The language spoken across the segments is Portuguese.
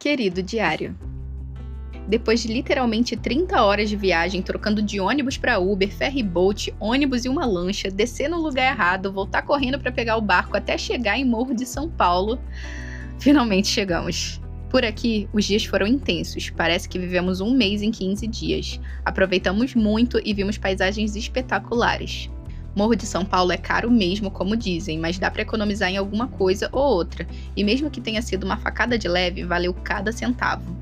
Querido diário, depois de literalmente 30 horas de viagem, trocando de ônibus para Uber, ferryboat, ônibus e uma lancha, descer no lugar errado, voltar correndo para pegar o barco até chegar em Morro de São Paulo, finalmente chegamos. Por aqui, os dias foram intensos, parece que vivemos um mês em 15 dias. Aproveitamos muito e vimos paisagens espetaculares. Morro de São Paulo é caro mesmo, como dizem, mas dá para economizar em alguma coisa ou outra, e mesmo que tenha sido uma facada de leve, valeu cada centavo.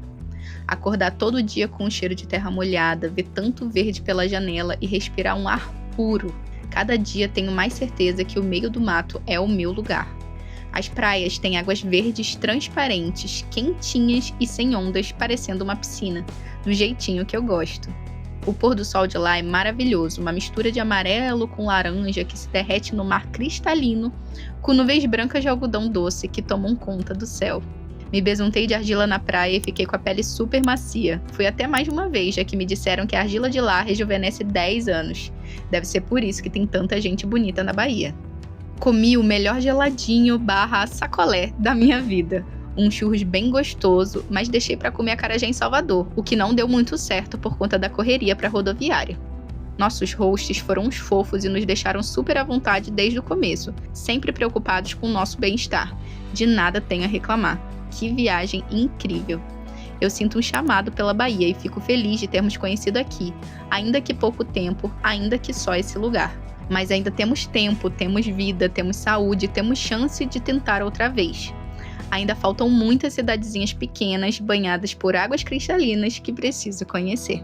Acordar todo dia com o cheiro de terra molhada, ver tanto verde pela janela e respirar um ar puro. Cada dia tenho mais certeza que o meio do mato é o meu lugar. As praias têm águas verdes transparentes, quentinhas e sem ondas, parecendo uma piscina, do jeitinho que eu gosto. O pôr do sol de lá é maravilhoso, uma mistura de amarelo com laranja que se derrete no mar cristalino, com nuvens brancas de algodão doce que tomam conta do céu. Me besuntei de argila na praia e fiquei com a pele super macia. Fui até mais de uma vez, já que me disseram que a argila de lá rejuvenesce 10 anos. Deve ser por isso que tem tanta gente bonita na Bahia. Comi o melhor geladinho / sacolé da minha vida. Um churros bem gostoso, mas deixei para comer acarajé em Salvador, o que não deu muito certo por conta da correria para a rodoviária. Nossos hosts foram uns fofos e nos deixaram super à vontade desde o começo, sempre preocupados com o nosso bem-estar. De nada tenho a reclamar. Que viagem incrível! Eu sinto um chamado pela Bahia e fico feliz de termos conhecido aqui, ainda que pouco tempo, ainda que só esse lugar. Mas ainda temos tempo, temos vida, temos saúde, temos chance de tentar outra vez. Ainda faltam muitas cidadezinhas pequenas, banhadas por águas cristalinas que preciso conhecer.